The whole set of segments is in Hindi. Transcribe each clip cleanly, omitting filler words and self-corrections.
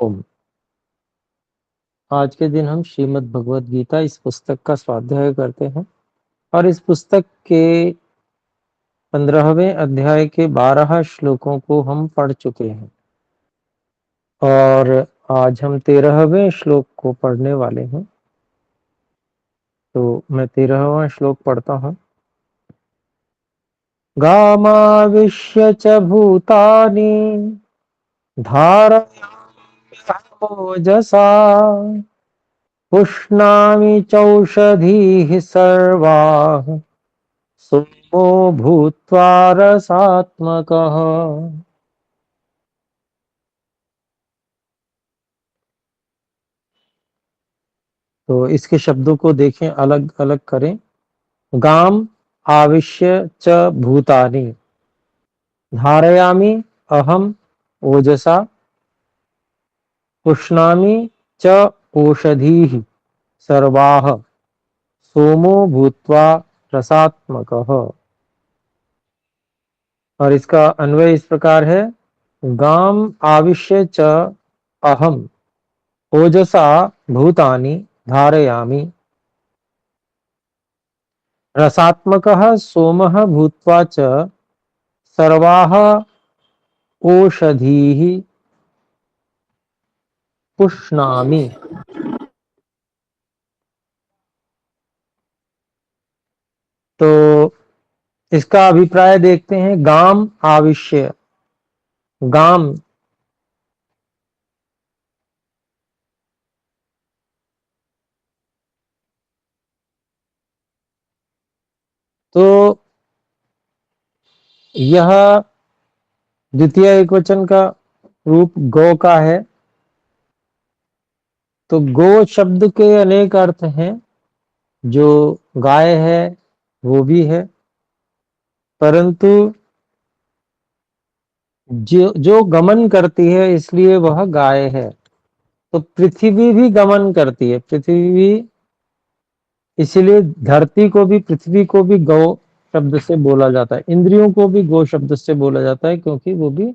ओम। आज के दिन हम श्रीमद् भगवद गीता इस पुस्तक का स्वाध्याय करते हैं और इस पुस्तक के 15वें अध्याय के 12 श्लोकों को हम पढ़ चुके हैं और आज हम 13वें श्लोक को पढ़ने वाले हैं। तो मैं 13वां श्लोक पढ़ता हूँ। गामाविश्य च भूतानि धारयाम्यहमोजसा पुष्णामि चौषधीः सर्वाः सोमो भूत्वा रसात्मकः। तो इसके शब्दों को देखें, अलग अलग करें। गाम आविश्य च भूतानि धारयामि अहम ओजसा पुष्णामि च ओषधीः सर्वाः सोमो भूत्वा रसात्मकः। और इसका अन्वय इस प्रकार है। गाम आविश्य च अहम ओजसा भूतानि धारयामि रसात्मकः सोमः भूत्वा च सर्वाः ओषधीः पुष्णामि। तो इसका अभिप्राय देखते हैं। गाम आविश्य, गाम तो यह द्वितीय एकवचन का रूप गौ का है। तो गो शब्द के अनेक अर्थ हैं। जो गाय है वो भी है, परंतु जो गमन करती है इसलिए वह गाय है। तो पृथ्वी भी गमन करती है, पृथ्वी, इसीलिए धरती को भी, पृथ्वी को भी गौ शब्द से बोला जाता है। इंद्रियों को भी गौ शब्द से बोला जाता है क्योंकि वो भी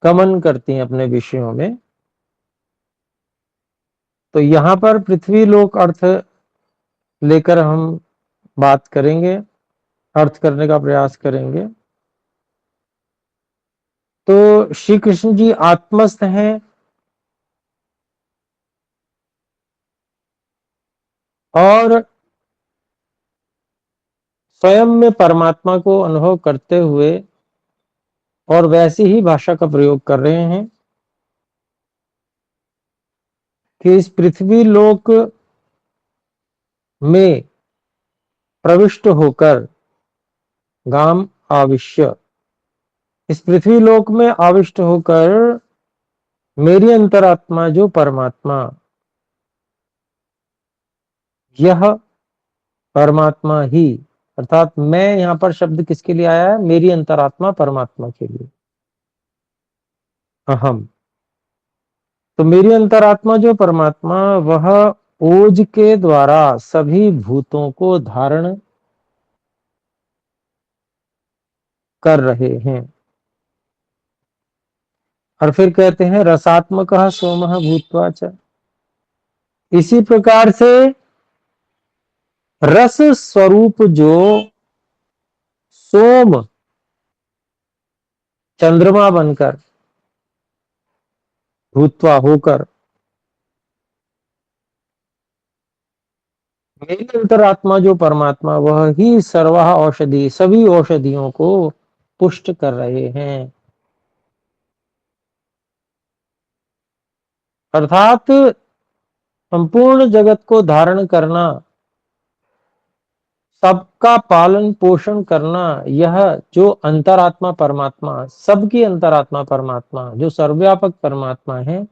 गमन करती हैं अपने विषयों में। तो यहाँ पर पृथ्वी लोक अर्थ लेकर हम बात करेंगे, अर्थ करने का प्रयास करेंगे। तो श्री कृष्ण जी आत्मस्थ हैं और स्वयं में परमात्मा को अनुभव करते हुए और वैसी ही भाषा का प्रयोग कर रहे हैं कि इस पृथ्वी लोक में प्रविष्ट होकर, गाम आविश्य, इस पृथ्वी लोक में आविष्ट होकर मेरी अंतरात्मा जो परमात्मा, यह परमात्मा ही, अर्थात मैं, यहां पर शब्द किसके लिए आया है? मेरी अंतरात्मा परमात्मा के लिए, अहम। तो मेरी अंतरात्मा जो परमात्मा, वह ओज के द्वारा सभी भूतों को धारण कर रहे हैं। और फिर कहते हैं रसात्मक सोमः भूत्वा च। इसी प्रकार से रस स्वरूप जो सोम, चंद्रमा बनकर, भूत्वा होकर, मेरी अंतरात्मा जो परमात्मा, वह ही सर्वः औषधि, सभी औषधियों को पुष्ट कर रहे हैं। अर्थात संपूर्ण जगत को धारण करना, सबका पालन पोषण करना, यह जो अंतरात्मा परमात्मा, सबकी अंतरात्मा परमात्मा, जो सर्वव्यापक परमात्मा है,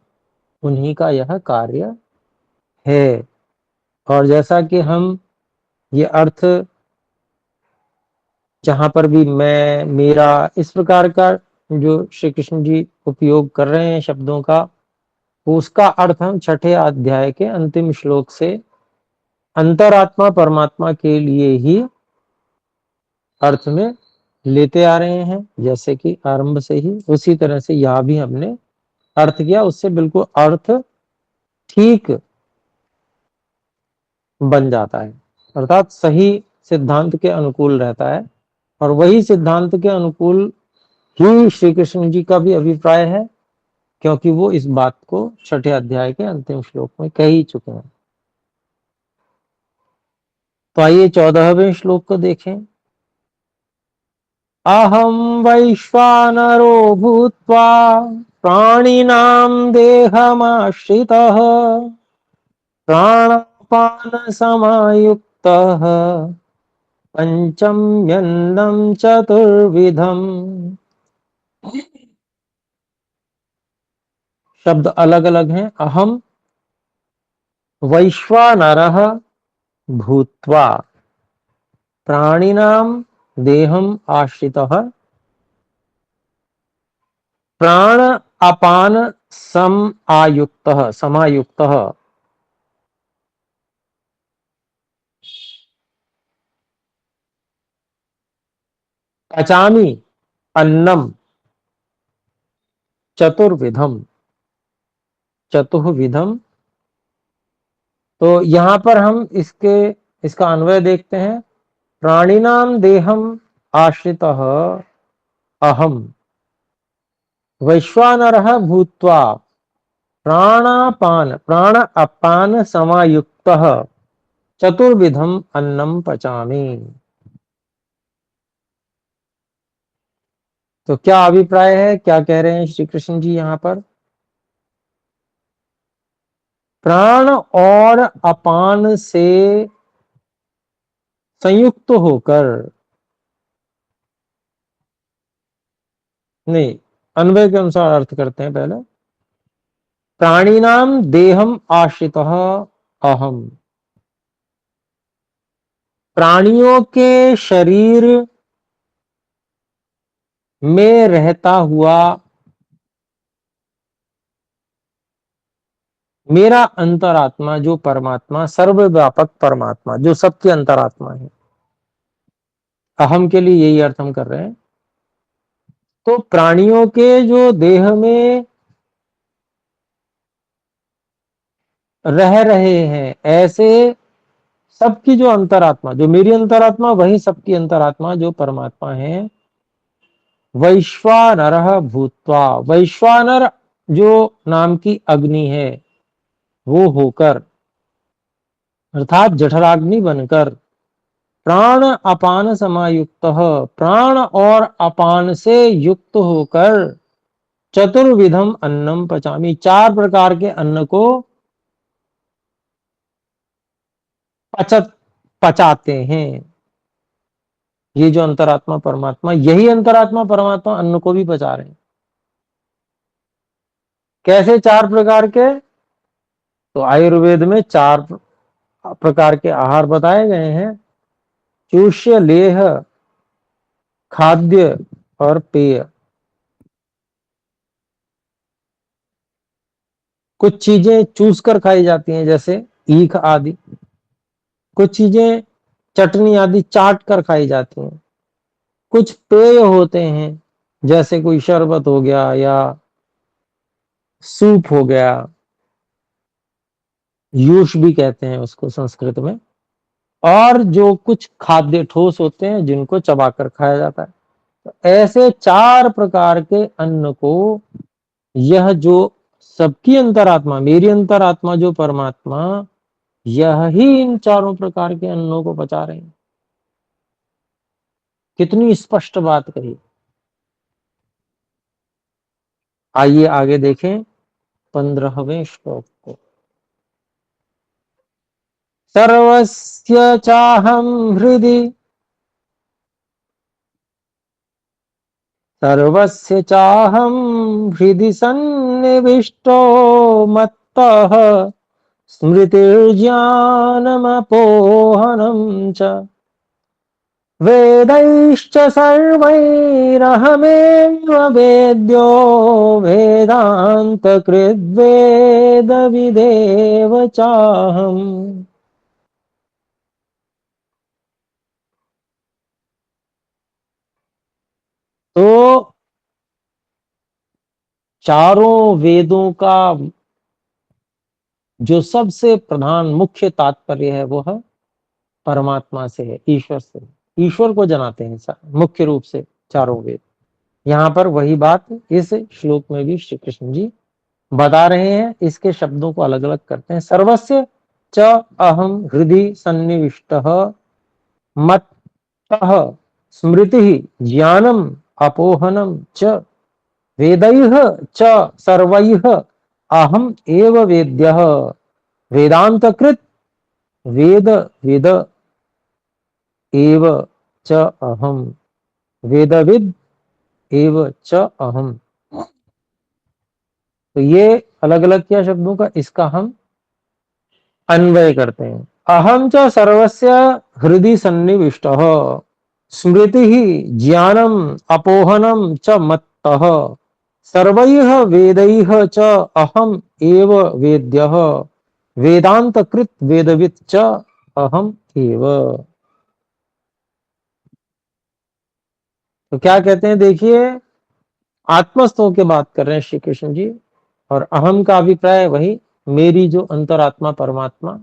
उन्हीं का यह कार्य है। और जैसा कि हम ये अर्थ, जहां पर भी मैं, मेरा, इस प्रकार का जो श्री कृष्ण जी उपयोग कर रहे हैं शब्दों का, उसका अर्थ हम छठे अध्याय के अंतिम श्लोक से अंतरात्मा परमात्मा के लिए ही अर्थ में लेते आ रहे हैं। जैसे कि आरंभ से ही, उसी तरह से यह भी हमने अर्थ किया, उससे बिल्कुल अर्थ ठीक बन जाता है, अर्थात सही सिद्धांत के अनुकूल रहता है। और वही सिद्धांत के अनुकूल ही श्री कृष्ण जी का भी अभिप्राय है, क्योंकि वो इस बात को छठे अध्याय के अंतिम श्लोक में कह ही चुके हैं। तो आइए 14वें श्लोक को देखें। अहम वैश्वानरो भूत्वा प्राणिनां देहमाश्रितः प्राणापान समायुक्तः पंचम्यन्नं चतुर्विधम्। शब्द अलग अलग हैं। अहम वैश्वानरः भूत्वा प्राणिनां देहम आश्रितः प्राण अपान समायुक्तः पचामी अन्नम चतुर्विधम चतुर्विधम। तो यहां पर हम इसका अन्वय देखते हैं। प्राणिनाम देहम आश्रितः अहम वैश्वानरः भूत्वा प्राण अपान समायुक्तः चतुर्विधम अन्नम पचामी। तो क्या अभिप्राय है, क्या कह रहे हैं श्री कृष्ण जी यहां पर? प्राण और अपान से संयुक्त होकर, नहीं, अन्वय के अनुसार अर्थ करते हैं पहले। प्राणिनाम देहम आश्रितः अहम, प्राणियों के शरीर में रहता हुआ मेरा अंतरात्मा जो परमात्मा, सर्वव्यापक परमात्मा जो सबके अंतरात्मा है, अहम के लिए यही अर्थ हम कर रहे हैं। तो प्राणियों के जो देह में रह रहे हैं, ऐसे सबकी जो अंतरात्मा, जो मेरी अंतरात्मा, वही सबकी अंतरात्मा जो परमात्मा है, वैश्वानरः भूत्वा, वैश्वानर जो नाम की अग्नि है वो होकर, अर्थात जठराग्नि बनकर, प्राण अपान समायुक्त, प्राण और अपान से युक्त होकर, चतुर्विधम अन्नम पचामी, चार प्रकार के अन्न को पचत पचाते हैं। ये जो अंतरात्मा परमात्मा, यही अंतरात्मा परमात्मा अन्न को भी पचा रहे हैं। कैसे चार प्रकार के? तो आयुर्वेद में चार प्रकार के आहार बताए गए हैं। चूष्य, लेह, खाद्य और पेय। कुछ चीजें चूस कर खाई जाती हैं, जैसे ईख आदि। कुछ चीजें चटनी आदि चाट कर खाई जाती हैं। कुछ पेय होते हैं, जैसे कोई शरबत हो गया या सूप हो गया, यूष भी कहते हैं उसको संस्कृत में। और जो कुछ खाद्य ठोस होते हैं जिनको चबाकर खाया जाता है। तो ऐसे चार प्रकार के अन्न को यह जो सबकी अंतरात्मा, मेरी अंतरात्मा जो परमात्मा, यह ही इन चारों प्रकार के अन्नों को पचा रहे हैं। कितनी स्पष्ट बात कही। आइए आगे देखें 15वें श्लोक को। सर्वस्य चाहम हृदि सर्वस्य चाहम हृदि सन्निविष्टो मत्तः स्मृतिर्ज्ञानमपोहनं च वेदैश्च सर्वैरहमेव वेद्यो वेदान्तकृद्वेदविदेव चाहम्। तो चारों वेदों का जो सबसे प्रधान मुख्य तात्पर्य है वो है परमात्मा से है, ईश्वर से। ईश्वर को जनाते हैं मुख्य रूप से चारों वेद। यहाँ पर वही बात इस श्लोक में भी श्री कृष्ण जी बता रहे हैं। इसके शब्दों को अलग अलग करते हैं। सर्वस्य च अहम हृदि सन्निविष्टः मत्तः स्मृति ज्ञानम अपोहनम च वेदैः च सर्वैः अहम एव वेद्यः वेदांतकृत वेद वेद एव च अहम वेदविद एव च अहम। तो ये अलग अलग क्या शब्दों का, इसका हम अन्वय करते हैं। अहम च सर्वस्य हृदि सन्निविष्टः स्मृति ज्ञानम अपोहनम च मत्तः सर्वैः वेदैः च अहम एव वेद्यः वेदांत कृत वेदविद च अहम एव। तो क्या कहते हैं देखिए, आत्मस्थों की बात कर रहे हैं श्री कृष्ण जी। और अहम का अभिप्राय वही मेरी जो अंतरात्मा परमात्मा,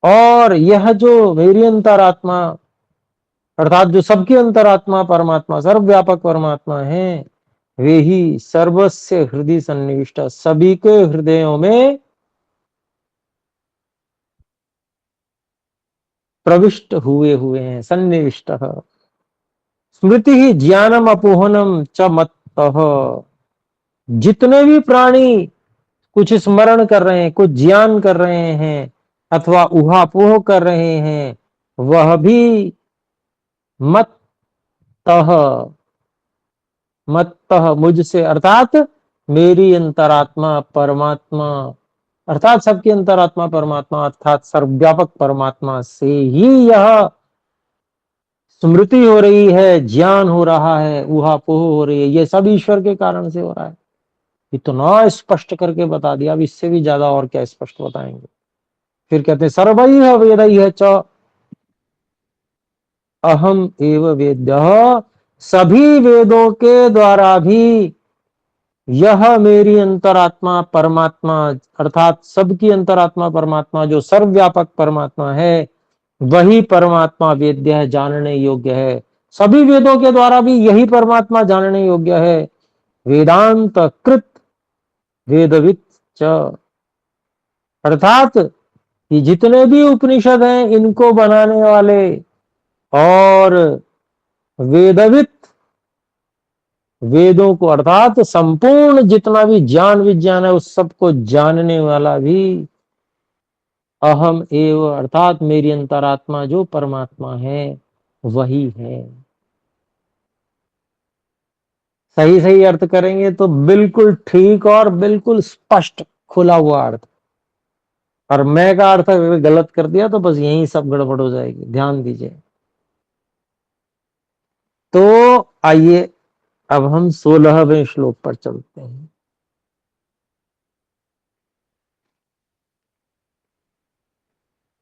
और यह जो मेरी अंतरात्मा अर्थात जो सबकी अंतरात्मा परमात्मा सर्वव्यापक परमात्मा है, वे ही सर्वस्य हृदय सन्निविष्ट सभी के हृदयों में प्रविष्ट हुए हुए हैं। सन्निविष्ट स्मृति ही ज्ञानम अपोहनम च मत्तः। जितने भी प्राणी कुछ स्मरण कर रहे हैं, कुछ ज्ञान कर रहे हैं अथवा उहापोह कर रहे हैं, वह भी मत्तः मत्तः मुझसे अर्थात मेरी अंतरात्मा परमात्मा अर्थात सबकी अंतरात्मा परमात्मा अर्थात सर्वव्यापक परमात्मा से ही यह स्मृति हो रही है, ज्ञान हो रहा है, उहापोह हो रही है। ये सब ईश्वर के कारण से हो रहा है। इतना स्पष्ट करके बता दिया, अब इससे भी ज्यादा और क्या स्पष्ट बताएंगे। फिर कहते हैं सर्वैः वेदैः च अहम एव वेद्यः सभी वेदों के द्वारा भी यह मेरी अंतरात्मा परमात्मा अर्थात सबकी अंतरात्मा परमात्मा जो सर्वव्यापक परमात्मा है, वही परमात्मा वेद्य है, जानने योग्य है। सभी वेदों के द्वारा भी यही परमात्मा जानने योग्य है। वेदांत कृत वेदविद च अर्थात ये जितने भी उपनिषद हैं इनको बनाने वाले और वेदविद वेदों को अर्थात संपूर्ण जितना भी ज्ञान विज्ञान है उस सबको जानने वाला भी अहम एव अर्थात मेरी अंतरात्मा जो परमात्मा है वही है। सही सही अर्थ करेंगे तो बिल्कुल ठीक और बिल्कुल स्पष्ट खुला हुआ अर्थ। और मैं का अर्थ अगर गलत कर दिया तो बस यही सब गड़बड़ हो जाएगी, ध्यान दीजिए। तो आइए अब हम 16वें श्लोक पर चलते हैं।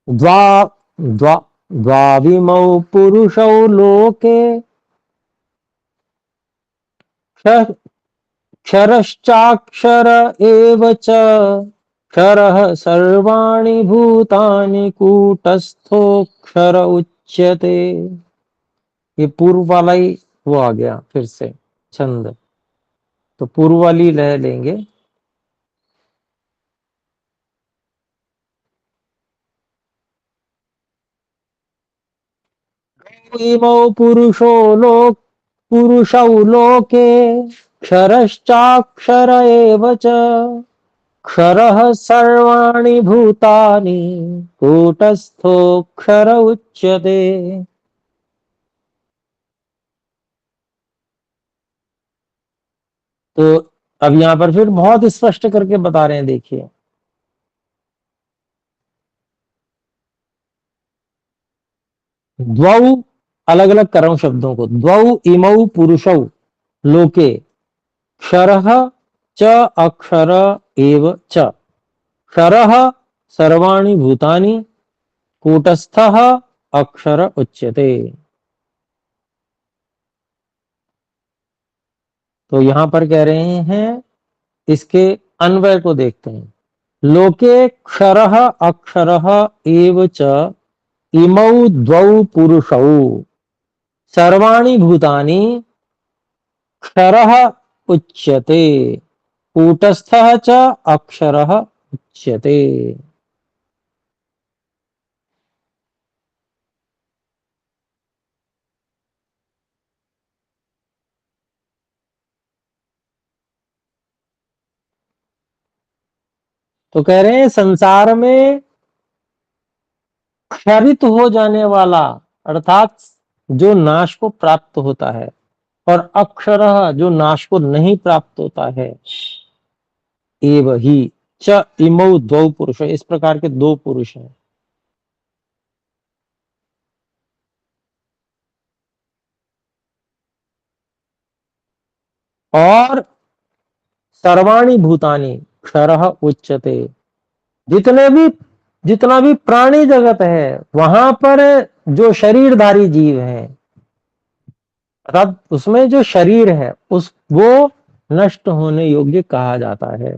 द्वा द्वा द्वाविमौ पुरुषौ लोके क्षरश्चाक्षर एव च क्षरः सर्वाणि भूतानि कूटस्थोऽक्षर उच्यते। ये पूर्व वाला ही वो आ गया फिर से छंद, तो पूर्व वाली लय लेंगे। इमौ पुरुषौ लोके क्षरश्चाक्षर एव च क्षरः सर्वाणि भूतानि कूटस्थोऽक्षर उच्यते। तो अब यहां पर फिर बहुत स्पष्ट करके बता रहे हैं, देखिए। द्वौ अलग अलग कर रहा हूं शब्दों को। द्वौ इमौ पुरुषौ लोके क्षरः च अक्षर एव च क्षरः सर्वाणि भूतानि कूटस्थः अक्षर उच्यते। तो यहां पर कह रहे हैं, इसके अन्वय को देखते हैं। लोके क्षरः अक्षरः एव च इमौ द्वौ पुरुषौ सर्वाणि भूतानि क्षरः उच्यते कूटस्थः च अक्षरः उच्यते। तो कह रहे हैं संसार में क्षरित हो जाने वाला अर्थात जो नाश को प्राप्त होता है, और अक्षरः जो नाश को नहीं प्राप्त होता है, एव ही च इमौ द्वौ पुरुष, इस प्रकार के दो पुरुष हैं। और सर्वाणि भूतानि क्षरः उच्यते, जितने भी जितना भी प्राणी जगत है वहां पर जो शरीरधारी जीव है, अर्थात उसमें जो शरीर है उस वो नष्ट होने योग्य कहा जाता है।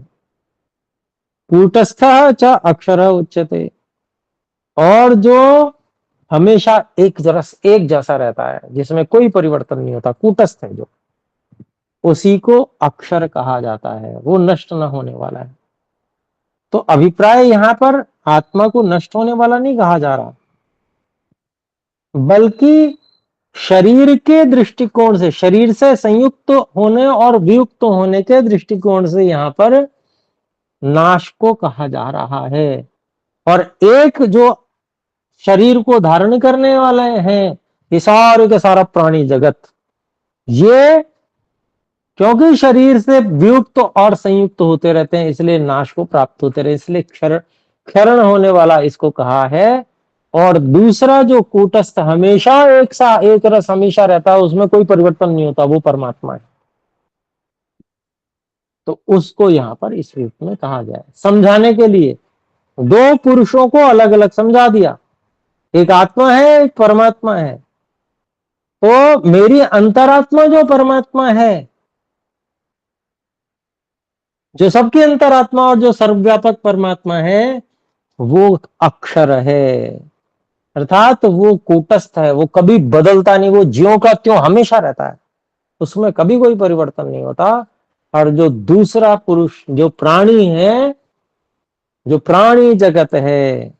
कूटस्थः च अक्षरः उच्यते, और जो हमेशा एक जैसा रहता है, जिसमें कोई परिवर्तन नहीं होता, कूटस्थ है जो, उसी को अक्षर कहा जाता है, वो नष्ट न होने वाला है। तो अभिप्राय यहां पर आत्मा को नष्ट होने वाला नहीं कहा जा रहा, बल्कि शरीर के दृष्टिकोण से, शरीर से संयुक्त होने और वियुक्त होने के दृष्टिकोण से यहां पर नाश को कहा जा रहा है। और एक जो शरीर को धारण करने वाले हैं, ये सारे के सारा प्राणी जगत, ये क्योंकि शरीर से वियुक्त और संयुक्त होते रहते हैं, इसलिए नाश को प्राप्त होते रहे, इसलिए क्षरण होने वाला इसको कहा है। और दूसरा जो कूटस्थ हमेशा एक रस हमेशा रहता है, उसमें कोई परिवर्तन नहीं होता, वो परमात्मा है। तो उसको यहां पर इस रूप में कहा गया है, समझाने के लिए दो पुरुषों को अलग अलग समझा दिया, एक आत्मा है एक परमात्मा है। तो मेरी अंतरात्मा जो परमात्मा है, जो सबकी अंतरात्मा और जो सर्वव्यापक परमात्मा है, वो अक्षर है, अर्थात वो कूटस्थ है, वो कभी बदलता नहीं, वो ज्यों का त्यों हमेशा रहता है, उसमें कभी कोई परिवर्तन नहीं होता। और जो दूसरा पुरुष जो प्राणी है, जो प्राणी जगत है,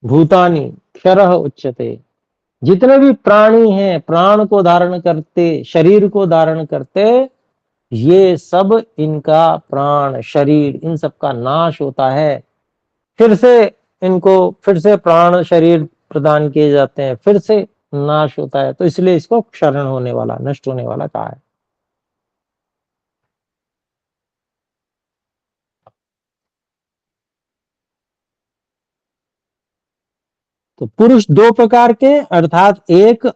भूतानी क्षरः उच्यते, जितने भी प्राणी हैं प्राण को धारण करते, शरीर को धारण करते, ये सब इनका प्राण शरीर इन सब का नाश होता है, फिर से इनको फिर से प्राण शरीर प्रदान किए जाते हैं, फिर से नाश होता है, तो इसलिए इसको क्षरण होने वाला, नष्ट होने वाला कहा है। तो पुरुष दो प्रकार के, अर्थात एक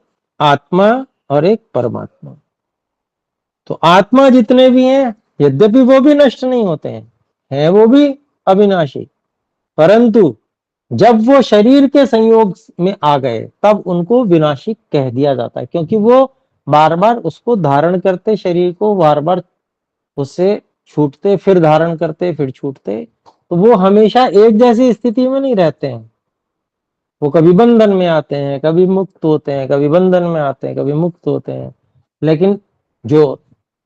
आत्मा और एक परमात्मा। तो आत्मा जितने भी हैं, यद्यपि वो भी नष्ट नहीं होते हैं वो भी अविनाशी, परंतु जब वो शरीर के संयोग में आ गए तब उनको विनाशी कह दिया जाता है, क्योंकि वो बार बार उसको धारण करते, शरीर को बार बार उससे छूटते, फिर धारण करते, फिर छूटते, तो वो हमेशा एक जैसी स्थिति में नहीं रहते हैं। वो कभी बंधन में आते हैं, कभी मुक्त होते हैं, कभी बंधन में आते हैं, कभी मुक्त होते हैं। लेकिन जो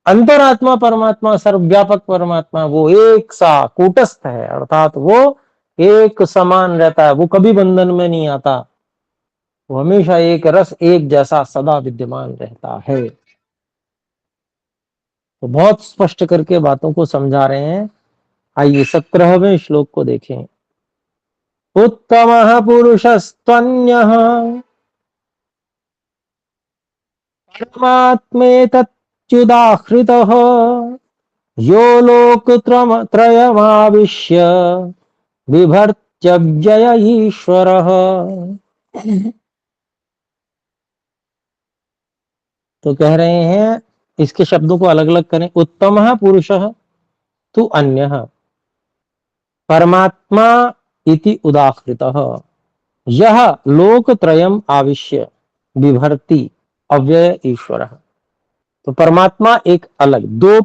अंतरात्मा परमात्मा, सर्वव्यापक परमात्मा, वो एक सा कूटस्थ है, अर्थात वो एक समान रहता है, वो कभी बंधन में नहीं आता, वो हमेशा एक रस एक जैसा सदा विद्यमान रहता है। तो बहुत स्पष्ट करके बातों को समझा रहे हैं। आइए 17वें श्लोक को देखें। उत्तमः पुरुषस्त्वन्यः परमात्मेतच्युदाहृतः यो लोकत्रयमाविश्य बिभर्त्यव्यय ईश्वरः। तो कह रहे हैं, इसके शब्दों को अलग अलग करें। उत्तमः पुरुषः तु अन्यः परमात्मा इति उदाहृतः यह लोकत्रयम् आविश्य बिभर्ति अव्यय ईश्वरः। तो परमात्मा एक अलग, दो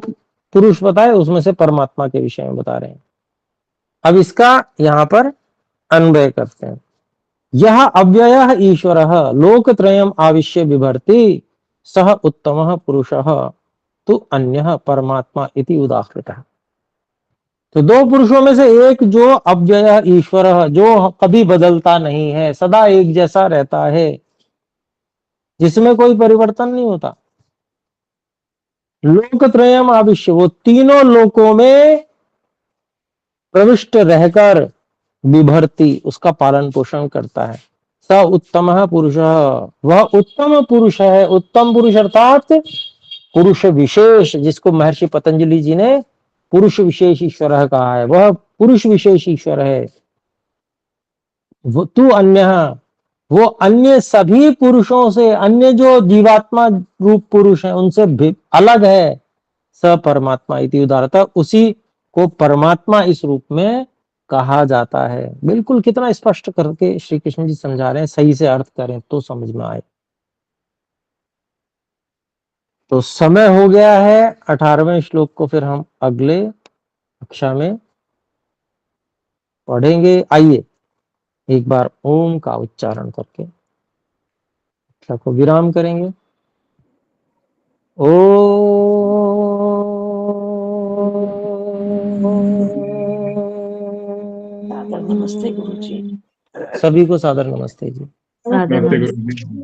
पुरुष बताए उसमें से परमात्मा के विषय में बता रहे हैं। अब इसका यहां पर अन्वय करते हैं। यह अव्ययः ईश्वरः लोकत्रयम् आविश्य बिभर्ति सह उत्तमः पुरुषः तु अन्यः परमात्मा इति उदाहृतः। तो दो पुरुषों में से एक जो अव्यय ईश्वर है, जो कभी बदलता नहीं है, सदा एक जैसा रहता है, जिसमें कोई परिवर्तन नहीं होता। लोकत्रयम् आविश्य, वो तीनों लोकों में प्रविष्ट रहकर विभर्ति, उसका पालन पोषण करता है। स उत्तम पुरुष, वह उत्तम पुरुष है। उत्तम पुरुष अर्थात पुरुष विशेष, जिसको महर्षि पतंजलि जी ने पुरुष विशेष ईश्वर कहा है, वह पुरुष विशेष ईश्वर है। वो तू अन्य, वो अन्य सभी पुरुषों से, अन्य जो जीवात्मा रूप पुरुष है उनसे अलग है। स परमात्मा इति उदाहरता, उसी को परमात्मा इस रूप में कहा जाता है। बिल्कुल कितना स्पष्ट करके श्री कृष्ण जी समझा रहे हैं, सही से अर्थ करें तो समझ में आए। तो समय हो गया है, 18वें श्लोक को फिर हम अगले कक्षा में पढ़ेंगे। आइए एक बार ओम का उच्चारण करके कक्षा को विराम करेंगे। ओ नमस्ते गुरु जी। सभी को सादर नमस्ते जी। सादर नमस्ते नमस्ते। गुरु जी।